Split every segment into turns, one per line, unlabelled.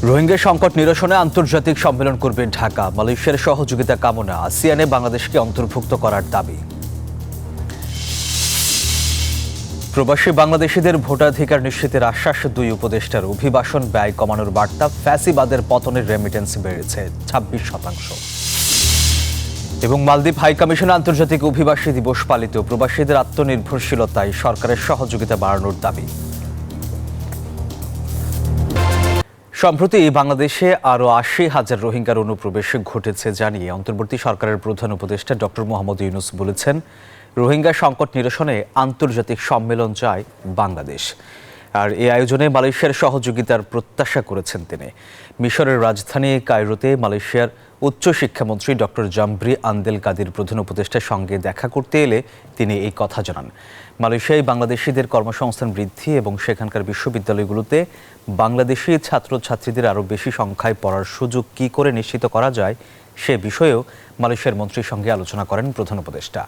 রোহিঙ্গা সংকট নিরসনে আন্তর্জাতিক সম্মেলন করবে ঢাকা। মালয়েশিয়ার সহযোগিতা কামনা, আসিয়ানে বাংলাদেশকে অন্তর্ভুক্ত করার দাবি। প্রবাসী বাংলাদেশিদের ভোটাধিকার নিশ্চিতের আশ্বাস দুই উপদেষ্টার। অভিবাসন ব্যয় কমানোর বার্তা। ফ্যাসিবাদের পতনের রেমিটেন্স বেড়েছে 26%। এবং মালদ্বীপ হাইকমিশনে আন্তর্জাতিক অভিবাসী দিবস পালিত। প্রবাসীদের আত্মনির্ভরশীলতায় সরকারের সহযোগিতা বাড়ানোর দাবি। সম্প্রতি বাংলাদেশে আরও ৮০,০০০ রোহিঙ্গার অনুপ্রবেশ ঘটেছে জানিয়ে অন্তর্বর্তী সরকারের প্রধান উপদেষ্টা ডক্টর মোহাম্মদ ইউনূস বলেছেন, রোহিঙ্গা সংকট নিরসনে আন্তর্জাতিক সম্মেলন চায় বাংলাদেশ। আর এই আয়োজনে মালয়েশিয়ার সহযোগিতার প্রত্যাশা করেছেন তিনি। মিশরের রাজধানী কায়রোতে মালয়েশিয়ার উচ্চশিক্ষামন্ত্রী ডক্টর জামব্রি আন্দেল কাদির প্রধান উপদেষ্টার সঙ্গে দেখা করতে এলে তিনি এই কথা জানান। মালয়েশিয়ায় বাংলাদেশিদের কর্মসংস্থান বৃদ্ধি এবং সেখানকার বিশ্ববিদ্যালয়গুলোতে বাংলাদেশি ছাত্রছাত্রীদের আরও বেশি সংখ্যায় পড়ার সুযোগ কী করে নিশ্চিত করা যায় সে বিষয়েও মালয়েশিয়ার মন্ত্রীর সঙ্গে আলোচনা করেন প্রধান উপদেষ্টা।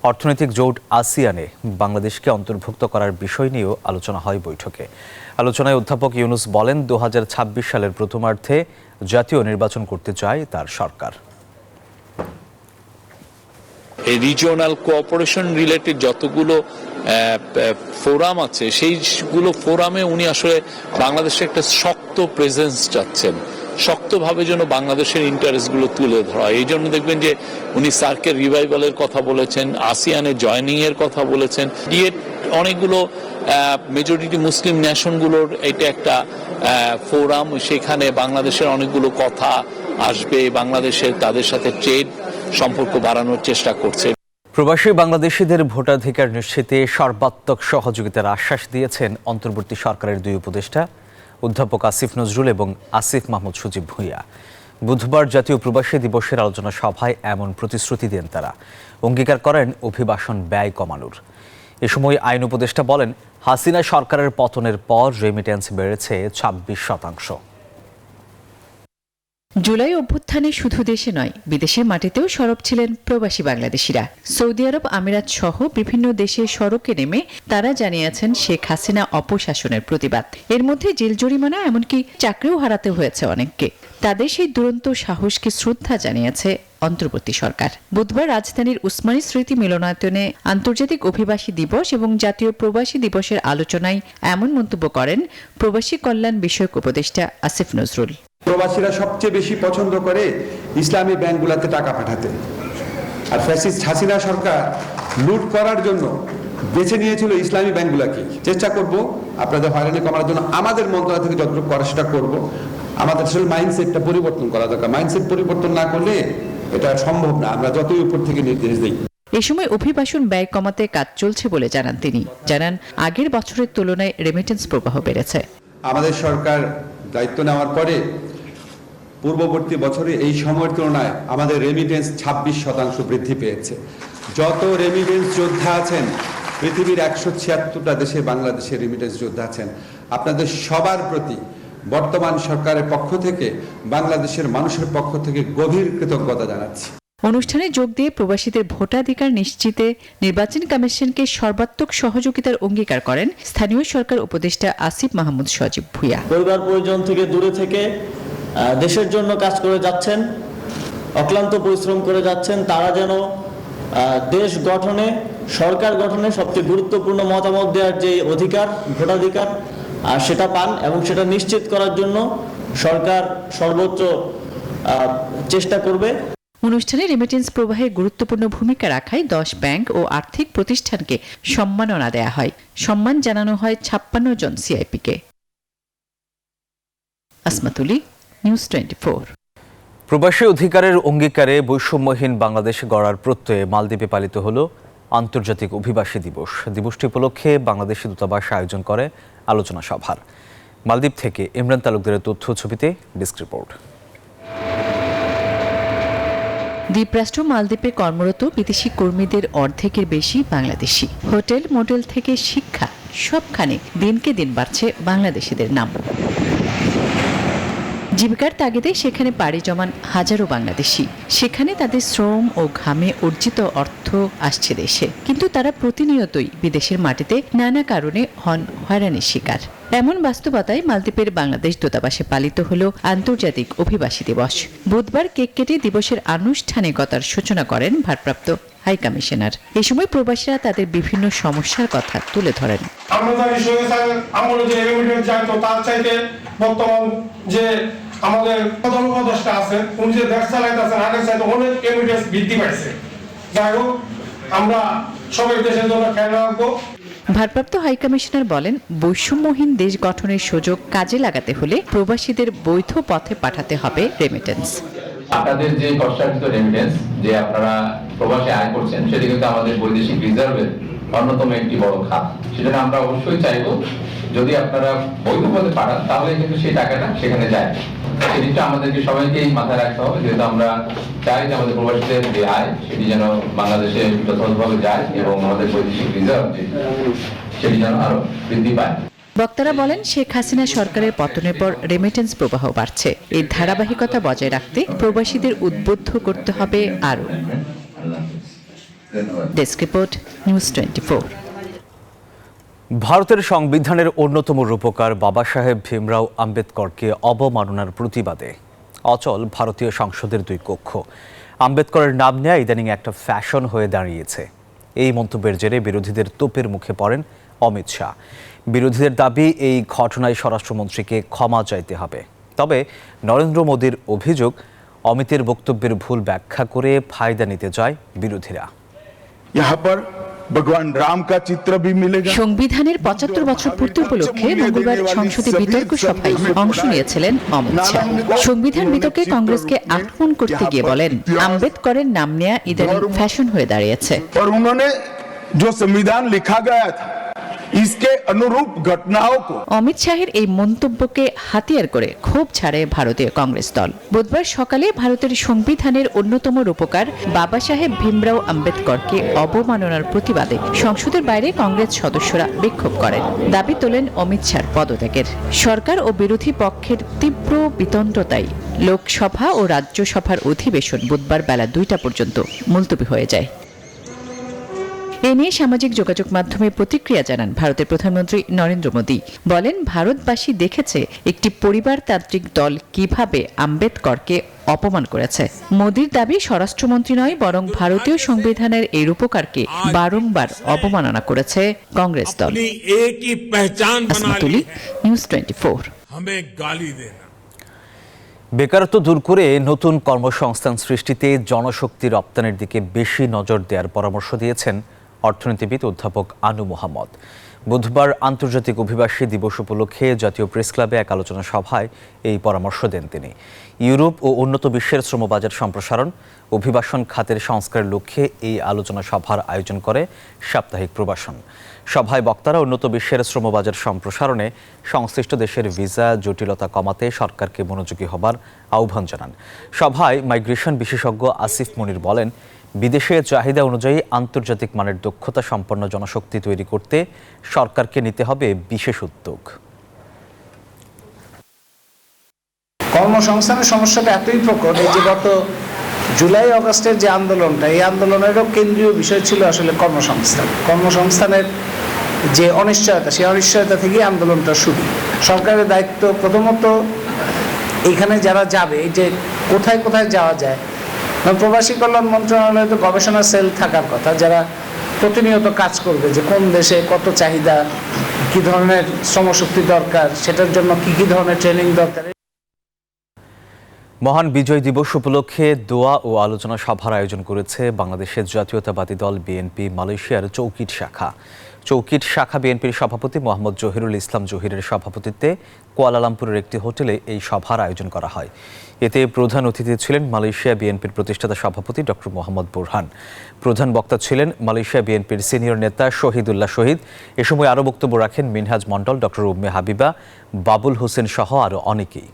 অর্থনৈতিক জোট আসিয়ানে বাংলাদেশকে অন্তর্ভুক্ত করার বিষয় নিয়েও আলোচনা হয় বৈঠকে। আলোচনায় অধ্যাপক ইউনূস বলেন, ২০২৬ সালের প্রথমার্ধে জাতীয় নির্বাচন করতে চায় তার সরকার।
এই রিজিওনাল কোঅপারেশন রিলেটেড যতগুলো ফোরাম আছে সেইগুলো ফোরামে উনি আসলে বাংলাদেশে একটা শক্ত প্রেজেন্স চাচ্ছেন, শক্তভাবে যেন বাংলাদেশের ইন্টারেস্টগুলো তুলে ধরা। এই জন্য দেখবেন যে উনি সার্কের রিভাইভালের কথা বলেছেন, আসিয়ানে জয়নিং এর কথা বলেছেন। অনেকগুলো মেজরিটি মুসলিম নেশনগুলোর এটা একটা ফোরাম, সেখানে বাংলাদেশের অনেকগুলো কথা আসবে। বাংলাদেশের তাদের সাথে ট্রেড সম্পর্ক বাড়ানোর চেষ্টা করছে।
প্রবাসী বাংলাদেশিদের ভোটাধিকার নিশ্চিতে সর্বাত্মক সহযোগিতার আশ্বাস দিয়েছেন অন্তর্বর্তী সরকারের দুই উপদেষ্টা অধ্যাপক আসিফ নজরুল এবং আসিফ মাহমুদ সজীব ভূঁইয়া। বুধবার জাতীয় প্রবাসী দিবসের আলোচনা সভায় এমন প্রতিশ্রুতি দেন তারা। অঙ্গীকার করেন অভিবাসন ব্যয় কমানোর। এ সময় আইন উপদেষ্টা বলেন, হাসিনা সরকারের পতনের পর রেমিটেন্স বেড়েছে 26%।
জুলাই অভ্যুত্থানে শুধু দেশে নয়, বিদেশের মাটিতেও সরব ছিলেন প্রবাসী বাংলাদেশিরা। সৌদি আরব, আমিরাত সহ বিভিন্ন দেশে সড়কে নেমে তারা জানিয়েছেন শেখ হাসিনা অপশাসনের প্রতিবাদ। এর মধ্যে জেল জরিমানা, এমনকি চাকরিও হারাতে হয়েছে অনেককে। তাদের সেই দুরন্ত সাহসকে শ্রদ্ধা জানিয়েছে অন্তর্বর্তী সরকার। বুধবার রাজধানীর উসমানী স্মৃতি মিলনায়তনে আন্তর্জাতিক অভিবাসী দিবস এবং জাতীয় প্রবাসী দিবসের আলোচনায় এমন মন্তব্য করেন প্রবাসী কল্যাণ বিষয়ক উপদেষ্টা আসিফ নজরুল।
প্রবাসীরা সবচেয়ে বেশি পছন্দ করে ইসলামী ব্যাংকগুলোতে টাকা পাঠাতে, আর ফ্যাসিস্ট হাসিনা সরকার লুট করার জন্য বেছে নিয়েছিল ইসলামী ব্যাংকগুলোকে। চেষ্টা করব আপনাদের হয়রানি কমানোর জন্য আমাদের মন্ত্রণালয় থেকে যতটুকু করা সেটা করব। আমাদের আসলে মাইন্ডসেটটা পরিবর্তন করা দরকার। মাইন্ডসেট পরিবর্তন না করলে এটা সম্ভব না, আমরা যতই উপর থেকে নির্দেশ দিই।
এ সময় অভিবাসন ব্যয় কমাতে কাজ চলছে বলে জানান তিনি। জানান, আগের বছরের তুলনায় রেমিটেন্স প্রবাহ বেড়েছে।
আমাদের সরকার দায়িত্ব নেওয়ার পরে পূর্ববর্তী বছরে এই সময়ের তুলনায় আমাদের রেমিটেন্স 26% বৃদ্ধি পেয়েছে। যত রেমিটেন্স যোদ্ধা আছেন পৃথিবীর 176টা দেশে বাংলাদেশের রেমিটেন্স যোদ্ধা আছেন। আপনাদের সবার প্রতি বর্তমান সরকারের পক্ষ থেকে, বাংলাদেশের মানুষের পক্ষ থেকে গভীর কৃতজ্ঞতা জানাচ্ছি।
অনুষ্ঠানে যোগ দিয়ে প্রবাসীদের ভোটাধিকার নিশ্চিতে নির্বাচন কমিশনকে সর্বাত্মক সহযোগিতার অঙ্গীকার করেন স্থানীয় সরকার উপদেষ্টা আসিফ মাহমুদ সজীব ভূঁইয়া।
পরিবার পরিজন থেকে দূরে থেকে দেশের জন্য কাজ করে যাচ্ছেন, অক্লান্ত পরিশ্রম করে যাচ্ছেন। তারা যেন দেশ গঠনে, সরকার গঠনে সবচেয়ে গুরুত্বপূর্ণ মতামত দেওয়ার যে অধিকার, ভোটাধিকার, সেটা পান এবং সেটা নিশ্চিত করার জন্য সরকার সর্বোচ্চ চেষ্টা করবে।
অনুষ্ঠানে রেমিটেন্স প্রবাহে গুরুত্বপূর্ণ ভূমিকা রাখায় 10 ব্যাংক ও আর্থিক প্রতিষ্ঠানকে সম্মাননা দেয়া হয়। সম্মান জানানো হয় 56 জন সিআইপিকে। আসমাতুলি, নিউজ 24।
প্রবাসী অধিকারের অঙ্গীকারে বৈষম্যহীন বাংলাদেশ গড়ার প্রত্যয়ে মালদ্বীপে পালিত হলো আন্তর্জাতিক অভিবাসী দিবস। দিবসটি উপলক্ষে বাংলাদেশি দূতাবাস আয়োজন করে আলোচনা সভার। মালদ্বীপ থেকে ইমরান তালুকদারের তথ্য ছবিতে ডেস্ক রিপোর্ট।
দ্বীপরাষ্ট্র মালদ্বীপে কর্মরত বিদেশি কর্মীদের অর্ধেকের বেশি বাংলাদেশি। হোটেল, মোটেল থেকে শিক্ষা, সবখানে দিনকে দিন বাড়ছে বাংলাদেশিদের নাম। জীবিকার তাগিদে সেখানে পাড়ি জমান হাজারো বাংলাদেশি। সেখানে তাদের শ্রম ও ঘামে অর্জিত অর্থ আসছে দেশে, কিন্তু তারা প্রতিনিয়তই বিদেশের মাটিতে নানা কারণে হন হয়রানির শিকার। এমন বাস্তবতায় মালদ্বীপের বাংলাদেশ দূতাবাসে পালিত হল আন্তর্জাতিক অভিবাসী দিবস। বুধবার কেক কেটে দিবসের আনুষ্ঠানিকতার সূচনা করেন ভারপ্রাপ্ত হাই কমিশনার। এ সময় প্রবাসীরা তাদের বিভিন্ন সমস্যার কথা তুলে ধরেন।
আমরা জানি শহীদ সাহেবের আমলে যে রেমিটেন্স যাইতো তার চাইতে বর্তমান যে আমাদের প্রধান উপদেষ্টা আছে উনি যে দেশ চালাইতেছেন আগের চাইতে অনেক রেমিটেন্স বৃদ্ধি পাইছে। যাই হোক আমরা সবাই দেশের জন্য খেয়াল রাখবো।
ভারপ্রাপ্ত হাই কমিশনার বলেন, বৈষম্যহীন দেশ গঠনের সুযোগ কাজে লাগাতে হলে প্রবাসীদের বৈধ পথে পাঠাতে হবে রেমিটেন্স।
আপনাদের যে কষ্টার্জিত রেমিটেন্স যে আপনারা প্রবাসে আয় করছেন সেটি কিন্তু আমাদের বৈদেশিক রিজার্ভের অন্যতম একটি বড় খাত। সেজন্য আমরা অবশ্যই চাইবো যদি আপনারা বৈধ পথে পাঠান তাহলে কিন্তু সেই টাকাটা সেখানে যায়। সেদিকটা আমাদেরকে সবাইকেই মাথায় রাখতে হবে, যেহেতু আমরা চাই যে আমাদের প্রবাসীদের যে আয় সেটি যেন বাংলাদেশে যথাযথভাবে যায় এবং আমাদের বৈদেশিক রিজার্ভ সেটি যেন আরো বৃদ্ধি পায়।
বক্তারা বলেন, শেখ হাসিনা সরকারের পতনের পর রেমিটেন্স প্রবাহ বাড়ছে। এই ধারাবাহিকতা বজায় রাখতে প্রবাসীদের উদ্বুদ্ধ করতে হবে আরও। Desk report, news 24।
ভারতের সংবিধানের অন্যতম রূপকার বাবা সাহেব ভীমরাও আম্বেদকরকে অবমাননার প্রতিবাদে অচল ভারতীয় সংসদের দুই কক্ষ। আম্বেদকরের নাম নেয়া ইদানিং একটা ফ্যাশন হয়ে দাঁড়িয়েছে। এই মন্তব্যের জেরে বিরোধীদের তোপের মুখে পড়েন অমিত শাহ। বিরোধীদের দাবি, এই ঘটনায় স্বরাষ্ট্রমন্ত্রীকে ক্ষমা চাইতে হবে। তবে নরেন্দ্র মোদীর অভিযোগ, অমিতের বক্তব্যের ভুল ব্যাখ্যা করে ফায়দা নিতে চায় বিরোধীরা।
ভগবান রাম কা চিত্র ভি মিলেগা।
সংবিধানের ৭৫ বছর পূর্তি উপলক্ষে মঙ্গলবার সংসদে বিতর্ক সভায় অংশ নিয়েছিলেন অমিত শাহ। সংবিধান বিতর্কে কংগ্রেসকে আক্রমণ করতে গিয়ে বলেন, আম্বেদকরের নাম নেয়া ইদানিং ফ্যাশন হয়ে দাঁড়িয়েছে।
और उन्होंने जो संविधान लिखा गया था इसके अनुरूप घटनाओं को।
অমিত শাহের এই মন্তব্যকে হাতিয়ার করে ক্ষোভ ছাড়ে ভারতীয় কংগ্রেস দল। বুধবার সকালে ভারতের সংবিধানের অন্যতম রূপকার বাবা সাহেব ভীমরাও আম্বেদকরকে অবমাননার প্রতিবাদে সংসদের বাইরে কংগ্রেস সদস্যরা বিক্ষোভ করেন। দাবি তোলেন অমিত শাহর পদত্যাগের। সরকার ও বিরোধী পক্ষের তীব্র বিতণ্ডতায় লোকসভা ও রাজ্যসভার অধিবেশন বুধবার বেলা ২টা পর্যন্ত মুলতবি হয়ে যায়। এ নিয়ে সামাজিক যোগাযোগ মাধ্যমে প্রতিক্রিয়া জানান ভারতের প্রধানমন্ত্রী নরেন্দ্র মোদী। বলেন, ভারতবাসী দেখেছে একটি পরিবারতান্ত্রিক দল কিভাবে আম্বেদকরকে অপমান করেছে। মোদীর দাবি, স্বরাষ্ট্রমন্ত্রী নয় বরং ভারতীয় সংবিধানের এই রূপকারকে বারংবার অবমাননা করেছে কংগ্রেস দল। আসমাতুলি, নিউজ 24।
বেকারত্ব দূর করে নতুন কর্মসংস্থান সৃষ্টিতে জনশক্তি রপ্তানির দিকে বেশি নজর দেওয়ার পরামর্শ দিয়েছেন অর্থনীতিবিদ অধ্যাপক আনু মোহাম্মদ। বুধবার আন্তর্জাতিক অভিবাসী দিবস উপলক্ষে জাতীয় প্রেস ক্লাবে এক আলোচনা সভায় এই পরামর্শ দেন তিনি। ইউরোপ ও উন্নত বিশ্বের শ্রমবাজার সম্প্রসারণ, অভিবাসন খাতের সংস্কারের লক্ষ্যে এই আলোচনা সভার আয়োজন করে সাপ্তাহিক প্রবাসন। সভায় বক্তারা উন্নত বিশ্বের শ্রমবাজার সম্প্রসারণে সংশ্লিষ্ট দেশের ভিসা জটিলতা কমাতে সরকারকে মনোযোগী হবার আহ্বান জানান। সভায় মাইগ্রেশন বিশেষজ্ঞ আসিফ মনির বলেন, বিদেশে চাহিদা অনুযায়ী আন্তর্জাতিক মানের দক্ষতা সম্পন্ন জনশক্তি তৈরি করতে সরকারকে নিতে হবে বিশেষ উদ্যোগ।
কর্মসংস্থানের সমস্যাটা এতই প্রকট, এই যে গত জুলাই আগস্টের যে আন্দোলনটা, এই আন্দোলনেরও কেন্দ্রীয় বিষয় ছিল আসলে কর্মসংস্থান। কর্মসংস্থানের যে অনিশ্চয়তা, সেই অনিশ্চয়তা থেকেই আন্দোলনটা শুরু। সরকারের দায়িত্ব প্রথমত এইখানে যারা যাবে, এই যে কোথায় কোথায় যাওয়া যায়, প্রবাসী কল্যাণ মন্ত্রণালয়ে তো গবেষণা সেল থাকার কথা, যারা প্রতিনিয়ত কাজ করবে যে কোন দেশে কত চাহিদা, কি ধরনের শ্রমশক্তি দরকার, সেটার জন্য কি কি ধরনের ট্রেনিং দরকার।
মহান বিজয় দিবস উপলক্ষে দোয়া ও আলোচনা সভার আয়োজন করেছে বাংলাদেশের জাতীয়তাবাদী দল বিএনপি মালয়েশিয়ার চৌকিট শাখা। চৌকিট শাখা বিএনপির সভাপতি মোহাম্মদ জহিরুল ইসলাম জহিরের সভাপতিত্বে কুয়ালালামপুরের একটি হোটেলে এই সভার আয়োজন করা হয়। এতে প্রধান অতিথি ছিলেন মালয়েশিয়া বিএনপির প্রতিষ্ঠাতা সভাপতি ডক্টর মোহাম্মদ বুরহান। প্রধান বক্তা ছিলেন মালয়েশিয়া বিএনপির সিনিয়র নেতা শহীদুল্লাহ শহীদ। এ সময় আরও বক্তব্য রাখেন মিনহাজ মণ্ডল, ডক্টর উম্মে হাবিবা, বাবুল হোসেন সহ আরও অনেকেই।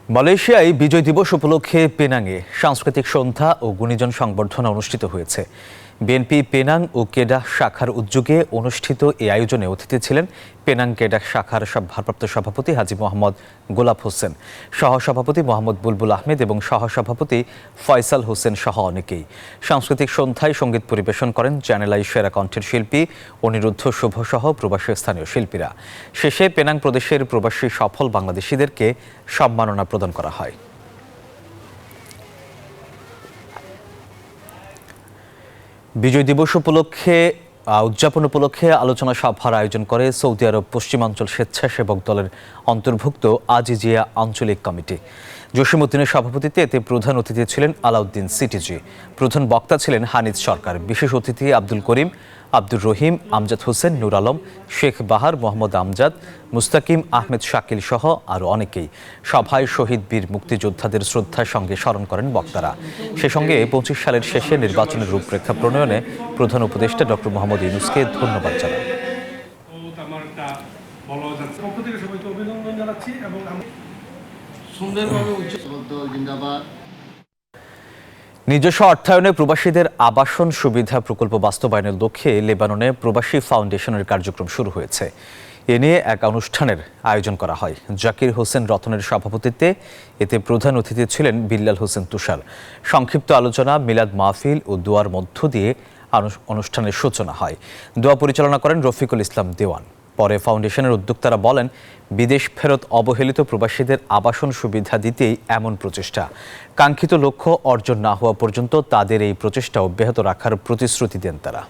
মালয়েশিয়ায় বিজয় দিবস উপলক্ষে পেনাংয়ে সাংস্কৃতিক সন্ধ্যা ও গুণীজন সংবর্ধনা অনুষ্ঠিত হয়েছে। বিএনপি পেনাং ও কেডাহ শাখার উদ্যোগে অনুষ্ঠিত এই আয়োজনে অতিথি ছিলেন পেনাং কেডাহ শাখার ভারপ্রাপ্ত সভাপতি হাজী মোহাম্মদ গোলাপ হোসেন, সহসভাপতি মোহাম্মদ বুলবুল আহমেদ এবং সহসভাপতি ফয়সাল হোসেন সহ অনেকেই। সাংস্কৃতিক সন্ধ্যায় সঙ্গীত পরিবেশন করেন চ্যানেলাই সেরা কণ্ঠের শিল্পী অনিরুদ্ধ শুভ সহ প্রবাসী স্থানীয় শিল্পীরা। শেষে পেনাং প্রদেশের প্রবাসী সফল বাংলাদেশিদেরকে সম্মাননা প্রদান করা হয়। বিজয় দিবস উদযাপন উপলক্ষে আলোচনা সভার আয়োজন করে সৌদি আরব পশ্চিমাঞ্চল স্বেচ্ছাসেবক দলের অন্তর্ভুক্ত আজিজিয়া আঞ্চলিক কমিটি। জসিমউদ্দিনের সভাপতিত্বে এতে প্রধান অতিথি ছিলেন আলাউদ্দিন সিটিজি। প্রধান বক্তা ছিলেন হানিজ সরকার। বিশেষ অতিথি আব্দুল করিম, আব্দুর রহিম, আমজাদ হোসেন, নূর আলম, শেখ বাহার, মোহাম্মদ আমজাদ, মুস্তাকিম আহমেদ শাকিল সহ আরও অনেকেই। সভায় শহীদ বীর মুক্তিযোদ্ধাদের শ্রদ্ধার সঙ্গে স্মরণ করেন বক্তারা। সে সঙ্গে 25 সালের শেষে নির্বাচনের রূপরেখা প্রণয়নে প্রধান উপদেষ্টা ডক্টর মোহাম্মদ ইউনূসকে ধন্যবাদ জানান। নিজস্ব অর্থায়নে প্রবাসীদের আবাসন সুবিধা প্রকল্প বাস্তবায়নের লক্ষ্যে লেবাননে প্রবাসী ফাউন্ডেশনের কার্যক্রম শুরু হয়েছে। এ নিয়ে এক অনুষ্ঠানের আয়োজন করা হয়। জাকির হোসেন রতনের সভাপতিত্বে এতে প্রধান অতিথি ছিলেন বিল্লাল হোসেন তুষার। সংক্ষিপ্ত আলোচনা, মিলাদ মাহফিল ও দোয়ার মধ্য দিয়ে অনুষ্ঠানের সূচনা হয়। দোয়া পরিচালনা করেন রফিকুল ইসলাম দেওয়ান। পরে ফাউন্ডেশনের উদ্যোক্তারা বলেন, বিদেশ ফেরত অবহেলিত প্রবাসীদের আবাসন সুবিধা দিতেই এমন প্রচেষ্টা। কাঙ্ক্ষিত লক্ষ্য অর্জন না হওয়া পর্যন্ত তাদের এই প্রচেষ্টা অব্যাহত রাখার প্রতিশ্রুতি দেন তারা।